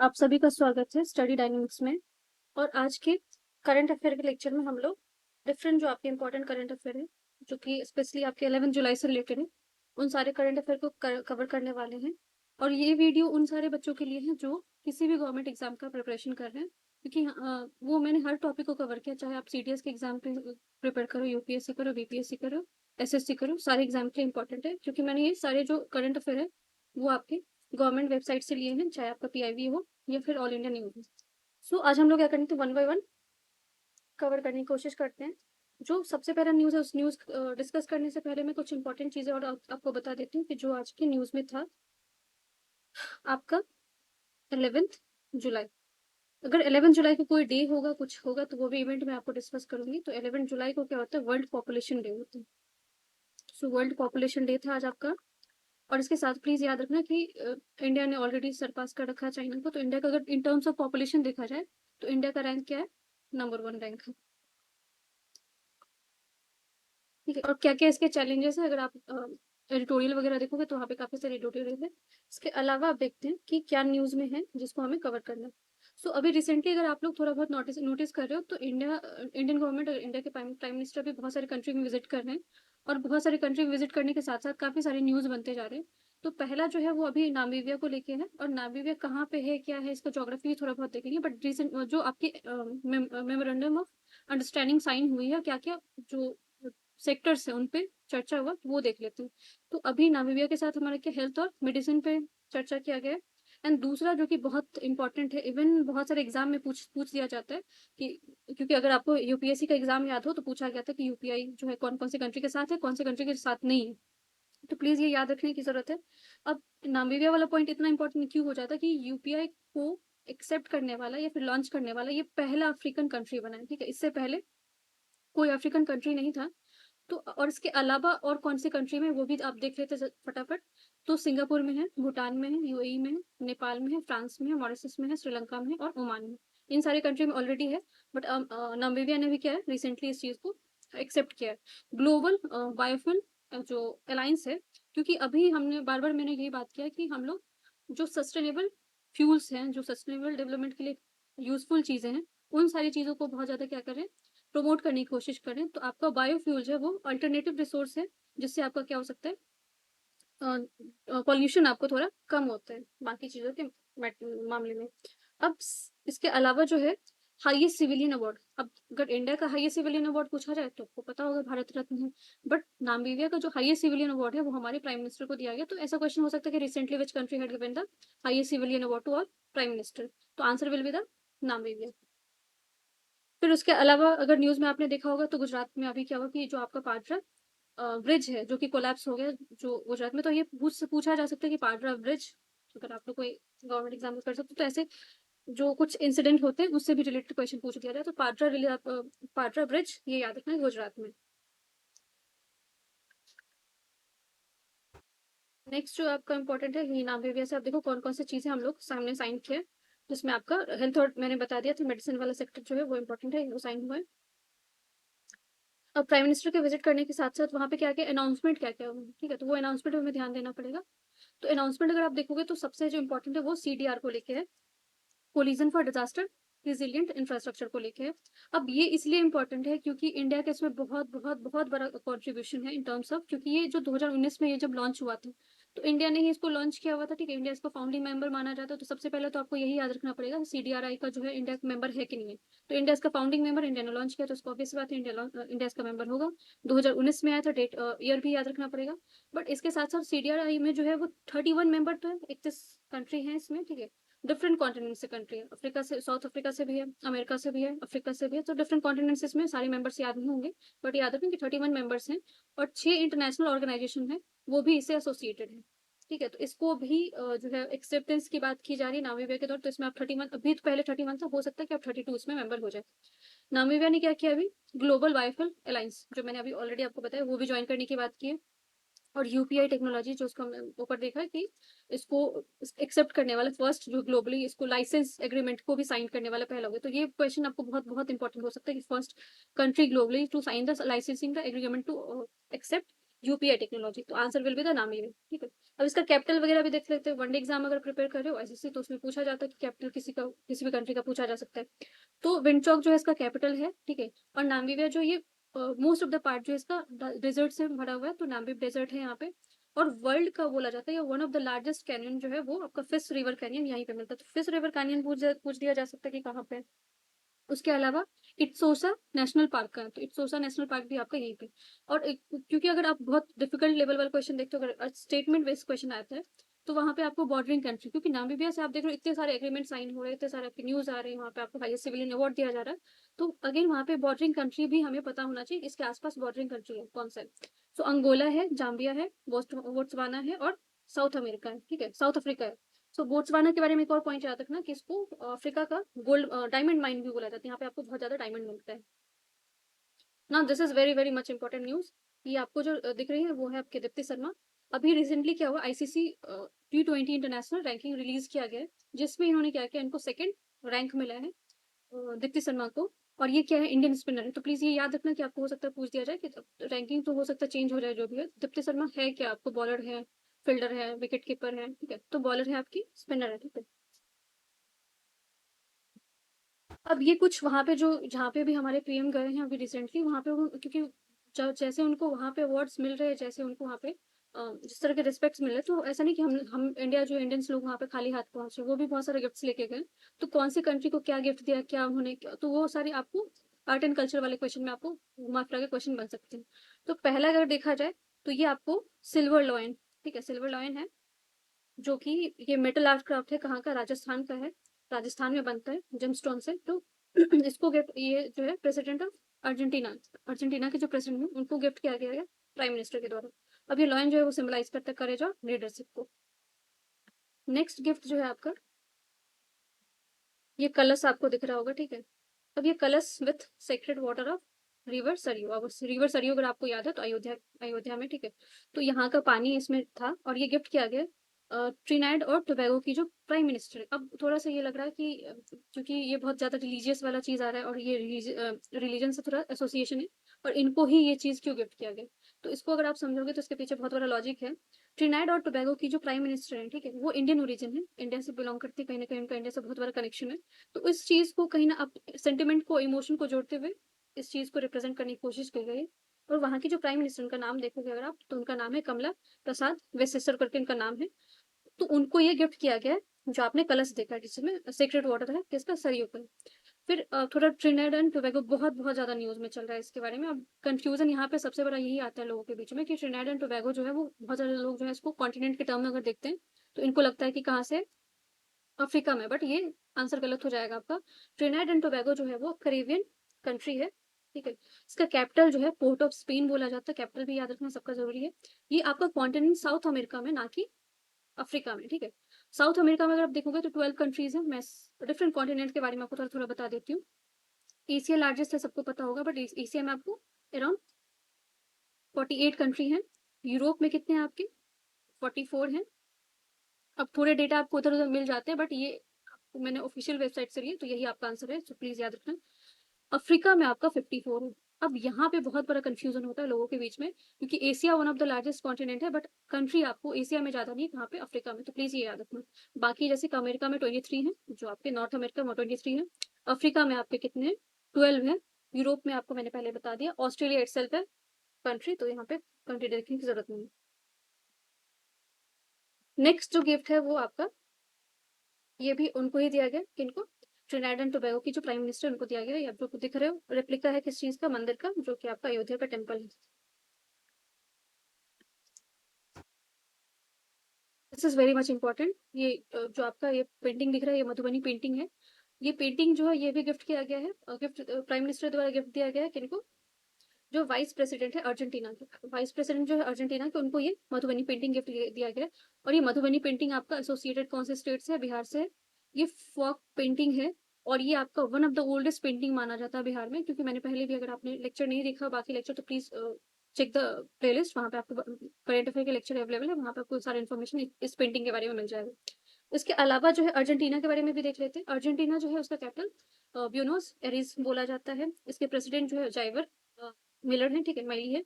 आप सभी का स्वागत है स्टडी डायनेमिक्स में। और आज के करंट अफेयर के लेक्चर में हम लोग डिफरेंट जो आपके इंपॉर्टेंट करंट अफेयर है, जो कि स्पेशली आपके 11 जुलाई से रिलेटेड है, उन सारे करंट अफेयर को कवर करने वाले हैं। और ये वीडियो उन सारे बच्चों के लिए है जो किसी भी गवर्नमेंट एग्जाम का प्रिपरेशन कर रहे हैं, क्योंकि वो मैंने हर टॉपिक को कवर किया, चाहे आप सीडीएस के एग्जाम प्रिपेयर करो, यूपीएससी करो, बीपीएससी करो, एसएससी करो, सारे एग्जाम के लिए इंपॉर्टेंट है, क्योंकि मैंने ये सारे जो करंट अफेयर है वो आपके गवर्नमेंट वेबसाइट से लिए हैं, चाहे आपका पीआईबी हो या फिर ऑल इंडिया न्यूज हो। सो आज हम लोग क्या करेंगे, तो वन बाय वन कवर करने की कोशिश करते हैं। जो सबसे पहला न्यूज़ है, उस न्यूज़ डिस्कस करने से पहले मैं कुछ इंपॉर्टेंट चीज़ें और आपको बता देती हूँ कि जो आज की न्यूज़ में था आपका 11 जुलाई। अगर 11 जुलाई को कोई डे होगा, कुछ होगा, तो वो भी इवेंट मैं आपको डिस्कस करूंगी। तो 11 जुलाई को क्या होता है, वर्ल्ड पॉपुलेशन डे होता है। सो वर्ल्ड पॉपुलेशन डे था आज आपका। और इसके साथ प्लीज याद रखना कि इंडिया ने ऑलरेडी सरपास कर रखा है चाइना को। तो इंडिया का अगर इन टर्म्स ऑफ पॉपुलेशन देखा जाए तो इंडिया का रैंक क्या है, नंबर 1 रैंक है। ठीक है, और क्या क्या इसके चैलेंजेस है, अगर आप एडिटोरियल वगैरह देखोगे तो वहाँ पे काफी सारे एडिटोरियल है। इसके अलावा आप देखते हैं कि क्या न्यूज में है जिसको हमें कवर करना है। सो अभी रिसेंटली अगर आप लोग थोड़ा बहुत नोटिस कर रहे हो तो इंडियन गवर्नमेंट और इंडिया के प्राइम मिनिस्टर भी बहुत सारे कंट्री में विजिट कर रहे हैं। और बहुत सारे कंट्री विजिट करने के साथ साथ काफी सारे न्यूज बनते जा रहे हैं। तो पहला जो है वो अभी नामीबिया को लेके है, और नामीबिया कहाँ पे है, क्या है, इसका ज्योग्राफी थोड़ा बहुत देखेंगे। बट रिसेंट जो आपकी मेमोरेंडम ऑफ अंडरस्टैंडिंग साइन हुई है, क्या क्या जो सेक्टर्स है उन पे चर्चा हुआ, तो वो देख लेते हैं। तो अभी नामीबिया के साथ हमारे क्या हेल्थ और मेडिसिन पे चर्चा किया गया है। एंड दूसरा जो कि बहुत इंपॉर्टेंट है, इवन बहुत सारे एग्जाम में पूछ पूछ दिया जाता है कि, क्योंकि अगर आपको यूपीएससी का एग्जाम याद हो तो पूछा गया था कि यूपीआई जो है कौन कौन से कंट्री के साथ है, कौन से कंट्री के साथ नहीं है। तो प्लीज ये याद रखने की जरूरत है। अब नामीबिया वाला पॉइंट इतना इंपॉर्टेंट क्यों हो जाता है कि यूपीआई को एक्सेप्ट करने वाला या फिर लॉन्च करने वाला ये पहला अफ्रीकन कंट्री बना है। ठीक है, इससे पहले कोई अफ्रीकन कंट्री नहीं था। तो और इसके अलावा और कौन सी कंट्री में, वो भी आप देख लेते फटाफट। तो सिंगापुर में है, भूटान में है, यूएई में है, नेपाल में है, फ्रांस में है, मॉरिशस में है, श्रीलंका में है और ओमान में। इन सारे कंट्री में ऑलरेडी है। बट नामीबिया ने भी क्या है, रिसेंटली इस चीज को एक्सेप्ट किया है। ग्लोबल बायोफिल जो अलायंस है, क्योंकि अभी हमने बार बार मैंने यही बात किया कि हम लोग जो सस्टेनेबल फ्यूल्स हैं, जो सस्टेनेबल डेवलपमेंट के लिए यूजफुल चीजें हैं, उन सारी चीजों को बहुत ज्यादा क्या करें, प्रमोट करने की कोशिश करें। तो आपका बायोफ्यूल जो है वो अल्टरनेटिव रिसोर्स है, जिससे आपका क्या हो सकता है, पॉल्यूशन आपको थोड़ा कम होता है बाकी चीजों के मामले में। अब इसके अलावा जो है हाईएस्ट सिविलियन अवार्ड, अब अगर इंडिया का हाईएस्ट सिविलियन अवार्ड पूछा जाए तो आपको पता होगा भारत रत्न है। बट नामीबिया का जो हाईएस्ट सिविलियन अवार्ड है वो हमारे प्राइम मिनिस्टर को दिया गया। तो ऐसा क्वेश्चन हो सकता है कि recently which country had given the highest civilian award to our prime minister. तो answer will be the Namibia. फिर उसके अलावा अगर न्यूज में आपने देखा होगा तो गुजरात में अभी क्या हुआ कि जो आपका पाटरा ब्रिज है जो कि कोलैप्स हो गया जो गुजरात में। तो ये पूछा जा सकता है कि पाटरा ब्रिज, अगर आप लोग कोई गवर्नमेंट एग्जाम कर सकते हो तो ऐसे जो कुछ इंसिडेंट होते हैं उससे भी रिलेटेड क्वेश्चन पूछ दिया जाए। तो पाटरा ब्रिज ये याद रखना है, गुजरात में। नेक्स्ट जो आपका इंपॉर्टेंट है, ये नाम से आप देखो कौन कौन सी चीजें हम लोग सामने साइन किए, जिसमें आपका हेल्थ और मैंने बता दिया था मेडिसिन वाला सेक्टर जो है वो इंपॉर्टेंट है, वो साइन हुआ है। अब प्राइम मिनिस्टर के विजिट करने के साथ साथ वहाँ पे क्या क्या अनाउंसमेंट क्या क्या हुआ, ठीक है, तो वो अनाउंसमेंट हमें ध्यान देना पड़ेगा। तो अनाउंसमेंट अगर आप देखोगे तो सबसे जो इंपॉर्टेंट है वो सीडीआर को लेके है, collision for disaster resilient infrastructure को लेके है। अब ये इसलिए इंपॉर्टेंट है क्योंकि इंडिया का इसमें बहुत बहुत बहुत बड़ा कंट्रीब्यूशन है इन टर्म्स ऑफ, क्योंकि ये जो 2019 में ये जब लॉन्च हुआ था तो इंडिया ने ही इसको लॉन्च किया हुआ था। ठीक है, इंडिया इसका फाउंडिंग मेंबर माना जाता है। तो सबसे पहले तो आपको यही याद रखना पड़ेगा सीडीआरआई का जो है इंडिया का मेंबर है कि नहीं है। तो इंडिया इसका फाउंडिंग मेंबर, इंडिया ने लॉन्च किया तो उसको ऑब्वियस बात है इंडिया इसका मेंबर होगा। 2019 में आया था, डेट ईयर भी याद रखना पड़ेगा। बट इसके साथ साथ सीडीआरआई में जो है वो 31 मेंबर तो है, 31 कंट्री है इसमें। ठीक है, डिफरेंट कॉन्टिनेंट से कंट्री है, अफ्रीका से, साउथ अफ्रीका से भी है, अमेरिका से भी है, अफ्रीका से भी है। तो डिफरेंट कॉन्टिनेंट्स इसमें सारे मेंबर्स याद नहीं होंगे, बट याद रखें कि 31 मेंबर्स हैं। और 6 इंटरनेशनल ऑर्गेनाइजेशन है, वो भी इससे एसोसिएटेड है। ठीक है, तो इसको भी जो है एक्सेप्टेंस की बात की जा रही है नामीबिया के तौर। तो इसमें आप 31, अभी तो पहले 31 था, हो सकता है कि आप 32 इसमें मेंबर हो जाए। नामीबिया ने क्या किया अभी, ग्लोबल बायोफिल अलायंस जो मैंने अभी ऑलरेडी आपको बताया वो भी ज्वाइन करने की बात की है। और यूपीआई टेक्नोलॉजी जो उसका ऊपर देखा है कि इसको एक्सेप्ट करने वाला फर्स्ट, जो ग्लोबली इसको लाइसेंस एग्रीमेंट को भी साइन करने वाला पहला होगा। तो ये क्वेश्चन आपको बहुत बहुत इंपॉर्टेंट हो सकता है कि first country globally to sign the licensing the agreement to accept UPI technology, तो answer will be the Namibia. ठीक है, अब इसका कैपिटल वगैरह भी देख लेते हैं। वनडे एग्जाम अगर प्रिपेयर कर रहे हो एसएससी, तो उसमें पूछा जाता है कि कैपिटल किसी भी कंट्री का पूछा जा सकता है। तो विंडचॉक जो है इसका कैपिटल है। ठीक है, और नामीबिया जो ये मोस्ट ऑफ द पार्ट जो है इसका डेजर्ट से भरा हुआ है, तो नामीब डेजर्ट है यहाँ पे। और वर्ल्ड का बोला जाता है one of the largest canyon जो है वो आपका फिश रिवर कैनियन यहीं पे मिलता है। तो फिश रिवर कैनियन पूछ दिया जा सकता है कि कहाँ पे है। उसके अलावा इट्सोसा नेशनल पार्क का है, तो इट्सोसा नेशनल पार्क भी आपका यहीं पे। और क्योंकि अगर आप बहुत डिफिकल्ट लेवल वाला क्वेश्चन देखते हो, अगर स्टेटमेंट बेस्ड क्वेश्चन आता है, तो वहाँ पे आपको बॉर्डरिंग कंट्री, क्योंकि नामीबिया से आप देख रहे हो इतने सारे एग्रीमेंट साइन हो रहे हैं, इतने सारे आपके न्यूज आ रहे हैं, वहाँ पे आपको हाईएस्ट सिविलियन अवार्ड दिया जा रहा है। तो अगेन वहाँ पे बॉर्डरिंग कंट्री भी हमें पता होना चाहिए, इसके आसपास बॉर्डरिंग कंट्री है कौन सा है। सो अंगोला है, जाम्बिया है, बोत्सवाना है, और साउथ अमेरिका है। ठीक है, साउथ अफ्रीका है। सो बोट्सवाना के बारे में एक और पॉइंट याद रखना कि इसको अफ्रीका का गोल्ड डायमंड माइन भी बोला जाता है, यहाँ पे आपको बहुत ज्यादा डायमंड मिलता है ना। This is very very much important news. ये आपको जो दिख रही है वो है आपके दीप्ति शर्मा। अभी रिसेंटली क्या हुआ, ICC T20 international ranking release किया गया है, जिसमें इन्होंने क्या किया, इनको सेकंड रैंक मिला है दीप्ति शर्मा को। और ये क्या है, इंडियन स्पिनर है। तो प्लीज ये याद रखना कि आपको हो सकता है पूछ दिया जाए कि रैंकिंग तो हो सकता है चेंज हो जाए जो भी है। दीप्ति शर्मा है क्या, आपको बॉलर है, फील्डर है, विकेट कीपर है। ठीक है, तो बॉलर है आपकी, स्पिनर है। ठीक है, अब ये कुछ वहाँ पे जो जहाँ पे भी हमारे पीएम गए हैं अभी रिसेंटली, वहाँ पे क्योंकि जैसे उनको वहाँ पे अवार्ड्स मिल रहे हैं, जैसे उनको वहाँ पे जिस तरह के रिस्पेक्ट्स मिल रहे हैं, तो ऐसा नहीं कि हम इंडिया जो इंडियंस लोग वहाँ पे खाली हाथ पहुंचे, वो भी बहुत सारे गिफ्ट्स लेके गए। तो कौन सी कंट्री को क्या गिफ्ट दिया, क्या उन्होंने तो वो सारी आपको आर्ट एंड कल्चर वाले क्वेश्चन में आपको घुमा फिरा के क्वेश्चन बन सकते हैं। तो पहला अगर देखा जाए तो ये आपको सिल्वर लॉयन, ठीक है, सिल्वर लॉयन है, जो कि ये मेटल आर्ट क्राफ्ट है, कहाँ का, राजस्थान का है। राजस्थान में बनता है जेमस्टोन से। तो इसको गिफ्ट, ये जो है प्रेसिडेंट ऑफ अर्जेंटीना, अर्जेंटीना के जो प्रेसिडेंट है उनको गिफ्ट किया गया है प्राइम मिनिस्टर के द्वारा। अब ये लॉयन जो है वो सिंबलाइज करता है करेज और लीडरशिप को। नेक्स्ट गिफ्ट जो है आपका, ये कलश आपको दिख रहा होगा। ठीक है, अब ये कलश with sacred water of river Saryu. अब रिवर सरयू अगर आपको याद है तो अयोध्या, अयोध्या में। ठीक है, तो यहाँ का पानी इसमें था, और ये गिफ्ट किया गया ट्रिनाइड और टोबैगो की जो प्राइम मिनिस्टर है। अब थोड़ा सा ये लग रहा है कि क्योंकि ये बहुत ज्यादा रिलीजियस वाला चीज आ रहा है, और ये रिलीजन से थोड़ा एसोसिएशन है, और इनको ही ये चीज क्यों गिफ्ट किया गया, तो इसको अगर आप समझोगे तो इसके पीछे बहुत बड़ा लॉजिक है। ट्रिनाइड और टोबैगो की जो प्राइम मिनिस्टर है, ठीक है, वो इंडियन ओरिजिन है, इंडिया से बिलोंग करती है, कहीं ना कहीं उनका इंडिया से बहुत बड़ा कनेक्शन है। तो इस चीज को कहीं ना आप सेंटिमेंट को, इमोशन को जोड़ते हुए इस चीज को रिप्रेजेंट करने की कोशिश की गई। और वहां की जो प्राइम मिनिस्टर, उनका नाम देखोगे अगर आप, तो उनका नाम है कमला प्रसाद वेसेसर करके उनका नाम है। तो उनको ये गिफ्ट किया गया है, जो आपने कलश देखा है जिसमें सीक्रेट वाटर है, किसका, सरयू का। फिर थोड़ा ट्रिनिडाद एंड टोबैगो बहुत बहुत ज्यादा न्यूज में चल रहा है इसके बारे में। अब कंफ्यूजन यहाँ पे सबसे बड़ा यही आता है लोगों के बीच में कि ट्रिनिडाद एंड टोबैगो जो है वो, बहुत सारे लोग जो है इसको कॉन्टिनेंट के टर्म में अगर देखते हैं तो इनको लगता है कि कहाँ से, अफ्रीका में, बट ये आंसर गलत हो जाएगा आपका। ट्रिनिडाद एंड टोबैगो जो है वो करेबियन कंट्री है। ठीक है, इसका कैपिटल जो है पोर्ट ऑफ स्पेन बोला जाता है, कैपिटल भी याद रखना सबका जरूरी है। ये आपका कॉन्टिनेंट साउथ अमेरिका में, ना कि अफ्रीका में। ठीक है, साउथ अमेरिका में अगर आप देखोगे तो 12 कंट्रीज है। मैं डिफरेंट कॉन्टिनेंट के बारे में आपको थोड़ा थोड़ा बता देती हूँ। एशिया लार्जेस्ट है, सबको पता होगा, बट एशिया में आपको अराउंड 48 कंट्री हैं। यूरोप में कितने हैं आपके, 44 हैं। अब थोड़े डेटा आपको उधर उधर मिल जाते हैं, बट ये मैंने ऑफिशियल वेबसाइट से लिए, तो यही आपका आंसर है, तो प्लीज याद रखना। अफ्रीका में आपका 54 है। अब यहाँ पे बहुत बड़ा कंफ्यूजन होता है लोगों के बीच में, क्योंकि Asia one of the largest continent है, बट कंट्री आपको एशिया में ज्यादा नहीं है, कहाँ पे, अफ्रीका में। तो प्लीज ये याद रखना। बाकी जैसे कि अमेरिका में 23 है, जो आपके नॉर्थ अमेरिका में 23 है। अफ्रीका में आपके कितने हैं, 12 है। यूरोप में आपको मैंने पहले बता दिया। ऑस्ट्रेलिया इटसेल्फ है कंट्री, तो यहाँ पे कंट्री देखने की जरूरत नहीं है। नेक्स्ट जो गिफ्ट है वो आपका, ये भी उनको ही दिया गया, किनको, ट्रिनिडाद एंड टोबैगो की जो प्राइम मिनिस्टर, उनको दिया गया। ये आप जो दिख रहे हो रेप्लिका है किस चीज का, मंदिर का, जो कि आपका अयोध्या का टेम्पल है। This is very much important. ये जो आपका ये पेंटिंग दिख रहा है, ये मधुबनी पेंटिंग है। ये पेंटिंग जो है ये भी गिफ्ट किया गया है, गिफ्ट प्राइम मिनिस्टर द्वारा गिफ्ट दिया गया है किनको, जो वाइस प्रेसिडेंट है अर्जेंटीना के, वाइस प्रेसिडेंट जो है अर्जेंटीना के, उनको ये मधुबनी पेंटिंग गिफ्ट दिया गया है। और ये मधुबनी पेंटिंग आपका एसोसिएटेड कौन से स्टेट से है, बिहार से है। ये फॉक पेंटिंग है, और ये आपका one of the oldest painting माना जाता है बिहार में, क्योंकि मैंने पहले भी, अगर आपने लेक्चर नहीं देखा बाकी लेक्चर, तो प्लीज चेक द प्लेलिस्ट, वहाँ पे आपको करेंट अफेयर के लेक्चर अवेलेबल है, वहाँ पे आपको सारा इन्फॉर्मेशन इस पेंटिंग के बारे में मिल जाएगा। इसके अलावा जो है अर्जेंटीना के बारे में भी देख लेते हैं। अर्जेंटीना जो है उसका कैपिटल ब्यूनोस एरिस बोला जाता है। इसके प्रेसिडेंट जो है जाइवर मिलर है, ठीक है, माइली है।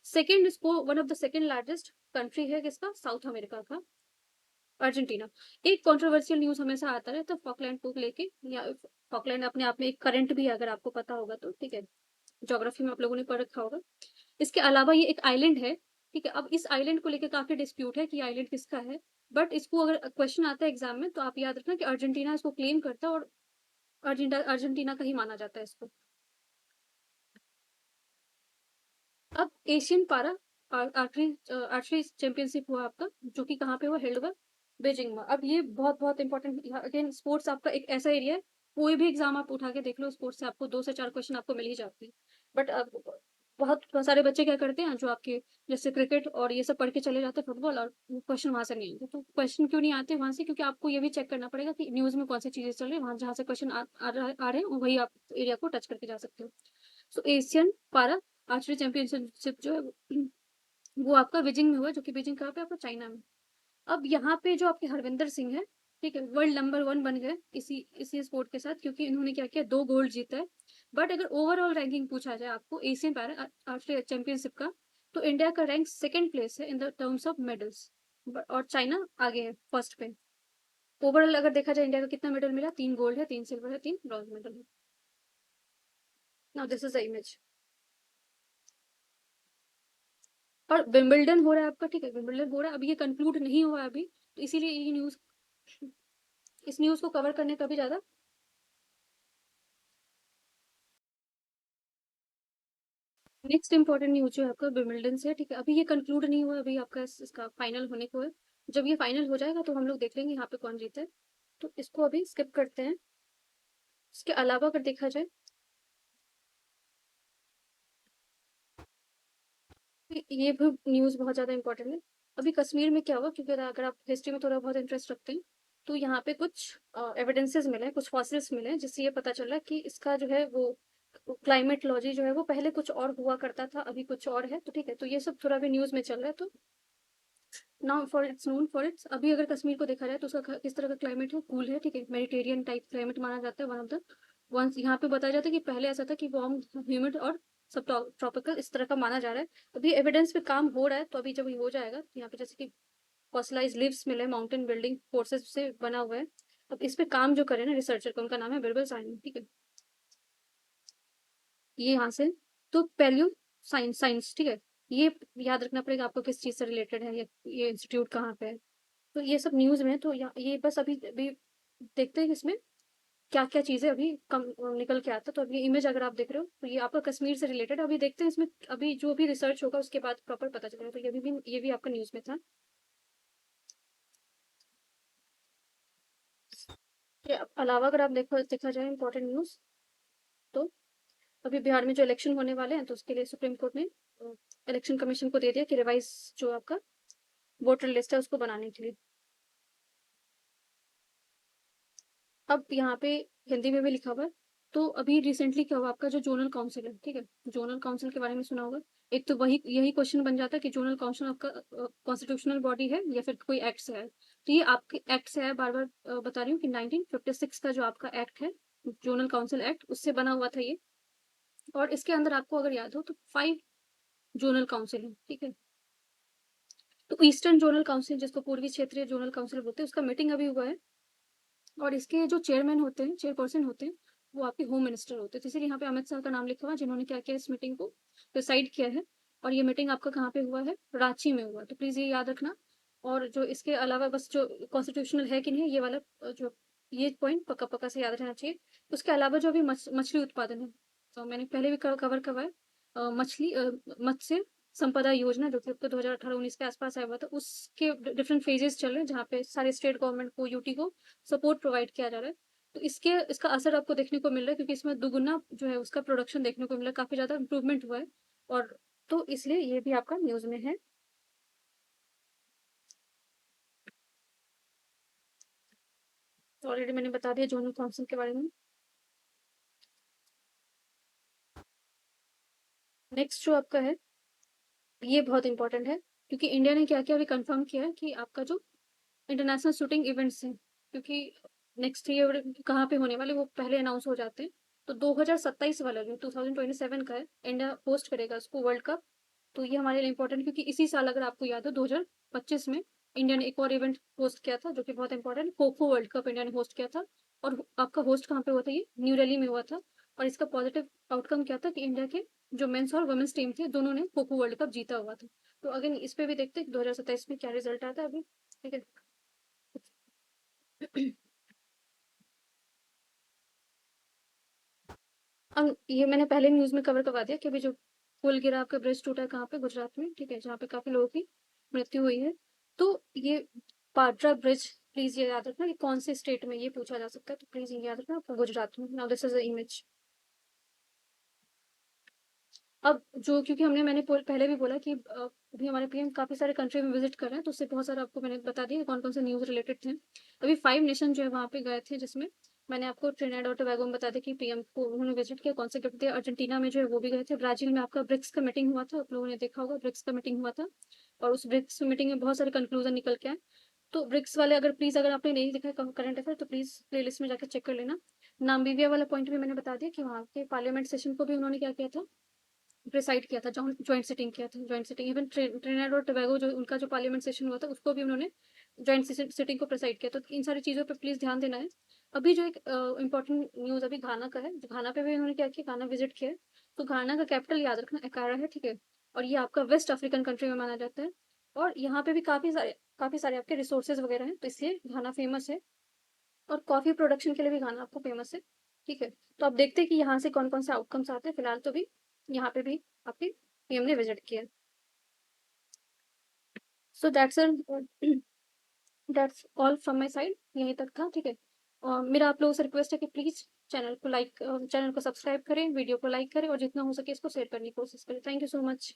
सेकंड इसको one of the second largest country है किसका, साउथ अमेरिका का, अर्जेंटीना। एक कंट्रोवर्शियल न्यूज़ हमेशा आता रहता है फॉकलैंड को लेके, या फॉकलैंड अपने आप में एक करंट भी है अगर आपको पता होगा तो, ठीक है, ज्योग्राफी में आप लोगों ने पढ़ रखा होगा। इसके अलावा ये एक आइलैंड है, ठीक है। अब इस आइलैंड को लेके काफ़ी डिस्प्यूट है कि आइलैंड किसका है, बट इसको अगर क्वेश्चन आता है एग्ज़ाम में तो आप याद रखना कि अर्जेंटीना इसको क्लेम करता है, और अर्जेंटीना का ही माना जाता है इसको। अब एशियन पारा आर्चरी चैंपियनशिप हुआ आपका, जो कि कहाँ पे हुआ, हेल्ड हुआ बीजिंग में। अब ये बहुत बहुत इंपॉर्टेंट, अगेन स्पोर्ट्स आपका एक ऐसा एरिया है, कोई भी एग्जाम आप उठा के देख लो स्पोर्ट्स से आपको 2 से 4 क्वेश्चन आपको मिल ही जाते हैं। बट अब बहुत सारे बच्चे क्या करते हैं, जो आपके जैसे क्रिकेट और ये सब पढ़ के चले जाते हैं फुटबॉल, और क्वेश्चन वहां से नहीं आते। तो क्वेश्चन क्यों नहीं आते वहां से, क्योंकि आपको ये भी चेक करना पड़ेगा कि न्यूज में कौन सी चीजें चल रही है, वहां जहाँ से क्वेश्चन आ रहे हैं वही आप एरिया को टच करके जा सकते हो। सो एशियन पारा आर्चरी चैंपियनशिप जो है वो आपका बीजिंग में हुआ, जो कि बीजिंग कहाँ पे, आपका चाइना में। अब यहाँ पे जो आपके हरविंदर सिंह है, ठीक है, वर्ल्ड नंबर 1 बन गए इसी इसी स्पोर्ट के साथ, क्योंकि इन्होंने क्या किया, 2 गोल्ड जीता है। बट अगर ओवरऑल रैंकिंग पूछा जाए आपको एशियन पैरा आर्चरी चैंपियनशिप का, तो इंडिया का रैंक सेकंड प्लेस है in the terms of medals, और चाइना आगे है फर्स्ट पे। ओवरऑल अगर देखा जाए इंडिया का कितना मेडल मिला, 3 गोल्ड है, 3 सिल्वर है, 3 ब्रॉन्ज मेडल है। Now this is the image. और विंबलडन हो रहा है आपका, ठीक है, विंबलडन हो रहा है, अभी ये कंक्लूड नहीं हुआ है अभी, तो इसीलिए ये न्यूज, इस न्यूज को कवर करने का भी ज्यादा। नेक्स्ट इंपॉर्टेंट न्यूज जो है आपका विंबलडन से, ठीक है, अभी ये कंक्लूड नहीं हुआ, अभी आपका इसका फाइनल होने को है। जब ये फाइनल हो जाएगा तो हम लोग देख लेंगे यहाँ पे कौन जीता है, तो इसको अभी स्किप करते हैं। इसके अलावा अगर देखा जाए, ये भी न्यूज बहुत ज्यादा इंपॉर्टेंट है। अभी कश्मीर में क्या हुआ, क्योंकि अगर आप हिस्ट्री में थोड़ा बहुत इंटरेस्ट रखते हैं, तो यहाँ पे कुछ एविडेंसेस मिले हैं, कुछ फॉसिल्स मिले हैं, जिससे ये पता चला कि इसका जो है वो क्लाइमेटोलॉजी जो है वो पहले कुछ और हुआ करता था, अभी कुछ और है। तो ठीक है, तो ये सब थोड़ा भी न्यूज में चल रहा है। तो now for its known for its, अभी अगर कश्मीर को देखा जाए तो उसका किस तरह का क्लाइमेट है, कूल है, ठीक है, मेडिटेरियन टाइप क्लाइमेट माना जाता है, वन ऑफ द वंस। यहाँ पे बताया जाता है कि पहले ऐसा था कि वार्म, ह्यूमिड और सब ट्रॉपिकल इस तरह का माना जा रहा है। अभी एविडेंस पे काम हो रहा है, तो अभी जब ये हो जाएगा तो यहाँ पे जैसे कि फॉसिलाइज लिव्स मिले, माउंटेन बिल्डिंग फोर्सेस से बना हुआ है। अब इस पे काम जो करे ना रिसर्चर का, उनका नाम है बिरबल साइनी, ठीक है, ये यहाँ से। तो पैलियो साइंस, ठीक है, ये याद रखना पड़ेगा आपको किस चीज से रिलेटेड है, ये इंस्टीट्यूट कहाँ पे है। तो ये सब न्यूज़ में है, तो ये बस अभी अभी देखते हैं कि इसमें क्या-क्या चीज़ें अभी कम निकल के आता है। तो अब ये इमेज अगर आप देख रहे हो, तो ये आपका कश्मीर से रिलेटेड है। अभी देखते हैं इसमें, अभी जो भी रिसर्च होगा उसके बाद प्रॉपर पता चलेगा। तो ये भी आपका न्यूज़ में था। ये अलावा अगर आप देखा जाए इंपॉर्टेंट न्यूज़, तो अभी बिहार में जो इलेक्शन होने वाले हैं, तो उसके लिए सुप्रीम कोर्ट ने इलेक्शन कमीशन को दे दिया कि रिवाइज़ जो आपका वोटर लिस्ट है उसको बनाने के लिए। अब यहाँ पे हिंदी में भी लिखा हुआ है। तो अभी रिसेंटली क्या हुआ, आपका जो जोनल काउंसिल है, ठीक है, जोनल काउंसिल के बारे में सुना होगा। एक तो वही यही क्वेश्चन बन जाता है कि जोनल काउंसिल आपका कॉन्स्टिट्यूशनल बॉडी है या फिर कोई एक्ट से है। तो ये आपके एक्ट से है, बार बार बता रही हूँ कि 1956 का जो आपका एक्ट है, जोनल काउंसिल एक्ट, उससे बना हुआ था ये। और इसके अंदर आपको अगर याद हो तो 5 जोनल काउंसिल है, ठीक है। तो ईस्टर्न जोनल काउंसिल, जिसको पूर्वी क्षेत्रीय जोनल काउंसिल बोलते हैं, उसका मीटिंग अभी हुआ है। और इसके जो चेयरमैन होते हैं, चेयरपर्सन होते हैं, वो आपके होम मिनिस्टर होते हैं। तो इसीलिए यहाँ पे अमित शाह का नाम लिखा हुआ है, जिन्होंने क्या किया, इस मीटिंग को प्रिसाइड किया है। और ये मीटिंग आपका कहाँ पे हुआ है, रांची में हुआ। तो प्लीज़ ये याद रखना। और जो इसके अलावा बस जो कॉन्स्टिट्यूशनल है कि नहीं है, ये वाला जो ये पॉइंट पक्का पक्का से याद रहना चाहिए। उसके अलावा जो अभी मछली उत्पादन है, तो मैंने पहले भी कवर करवाया, मछली मत्स्य संपदा योजना, जो कि अब तो 2018-19 के आसपास आया हुआ था, उसके डिफरेंट फेजेस चल रहे हैं, जहाँ पे सारे स्टेट गवर्नमेंट को, यूटी को सपोर्ट प्रोवाइड किया जा रहा है। तो इसका असर आपको देखने को मिल रहा है, क्योंकि इसमें दुगुना जो है उसका प्रोडक्शन देखने को मिला है, काफी ज्यादा इंप्रूवमेंट हुआ है। और तो इसलिए ये भी आपका न्यूज में है। तो ऑलरेडी मैंने बता दिया जोनल काउंसिल के बारे में। नेक्स्ट जो आपका है, ये बहुत इंपॉर्टेंट है, क्योंकि इंडिया ने क्या किया, अभी कंफर्म किया है कि आपका जो इंटरनेशनल शूटिंग इवेंट्स हैं, क्योंकि नेक्स्ट ईयर कहाँ पे होने वाले वो पहले अनाउंस हो जाते हैं। तो 2027 वाला जो 2027 का है, इंडिया होस्ट करेगा उसको, वर्ल्ड कप तो ये हमारे लिए इंपॉर्टेंट, क्योंकि इसी साल अगर आपको याद हो 2025 में इंडिया ने एक और इवेंट होस्ट किया था जो कि बहुत important, kho-kho world cup India ने होस्ट किया था। और आपका होस्ट कहाँ पे हुआ था? ये न्यू दिल्ली में हुआ था। और इसका पॉजिटिव आउटकम क्या था कि इंडिया के जो मेंस और वुमेन्स टीम थे दोनों ने खो-खो वर्ल्ड कप जीता हुआ था। तो अगेन इस पे भी देखते हैं 2027 में क्या रिजल्ट आता है अभी। ठीक है। अब ये मैंने पहले न्यूज़ में कवर करवा दिया कि अभी जो पुल गिरा, आपका ब्रिज टूटा है कहाँ पे? गुजरात में, ठीक है, जहाँ पे काफ़ी लोगों की मृत्यु हुई है। तो ये पाटरा ब्रिज, प्लीज़ ये याद रखना कि कौन से स्टेट में ये पूछा जा सकता है, तो प्लीज़ ये याद रखना आपको, गुजरात में। Now this is the image. अब जो, क्योंकि मैंने पहले भी बोला कि अभी हमारे पीएम काफ़ी सारे कंट्री में विजिट कर रहे हैं, तो उससे बहुत सारा आपको मैंने बता दिया कौन कौन से न्यूज़ रिलेटेड थे। अभी 5 नेशन जो है वहाँ पे गए थे, जिसमें मैंने आपको ट्रिनिडाद और टोबैगो में बता दिया कि पीएम को उन्होंने विजिट किया, कौन से गिफ्ट दिया। अर्जेंटीना में जो है वो भी गए थे। ब्राजील में आपका ब्रिक्स का मीटिंग हुआ था, आप लोगों ने देखा होगा, ब्रिक्स का मीटिंग हुआ था। और उस ब्रिक्स मीटिंग में बहुत सारे कंक्लूजन निकल के आए। तो ब्रिक्स वाले, अगर प्लीज़ अगर आपने नहीं देखा है करंट अफेयर, तो प्लीज़ प्लेलिस्ट में जाकर चेक कर लेना। नामीबिया वाला पॉइंट भी मैंने बता दिया कि वहाँ के पार्लियामेंट सेशन को भी उन्होंने क्या किया था, प्रिसाइड किया था, जॉइंट सिटिंग किया था, जॉइंट सिटिंग। इवन ट्रिनिडाद और टोबैगो जो उनका जो पार्लियामेंट सेशन हुआ था उसको भी उन्होंने जॉइंट सिटिंग को प्रिसाइड किया। तो इन सारी चीज़ों पे प्लीज़ ध्यान देना है। अभी जो एक इंपॉर्टेंट न्यूज़ अभी घाना का है, जो घाना पे भी उन्होंने क्या किया, घाना विजिट किया है। तो घाना का कैपिटल याद रखना एकारा है, ठीक है। और ये आपका वेस्ट अफ्रीकन कंट्री में माना जाता है। और यहाँ पे भी काफ़ी सारे आपके रिसोर्सेज वगैरह हैं, तो इसलिए घाना फेमस है। और कॉफ़ी प्रोडक्शन के लिए भी घाना आपको फेमस है, ठीक है। तो आप देखते हैं कि यहाँ से कौन कौन से आउटकम्स आते हैं। फिलहाल तो भी यहाँ पे भी आपके पीएम ने विजिट किया। So that's all from my side, यहीं तक था, ठीक है। और मेरा आप लोगों से रिक्वेस्ट है कि प्लीज़ चैनल को सब्सक्राइब करें, वीडियो को लाइक करें और जितना हो सके इसको शेयर करने की कोशिश करें। Thank you so much.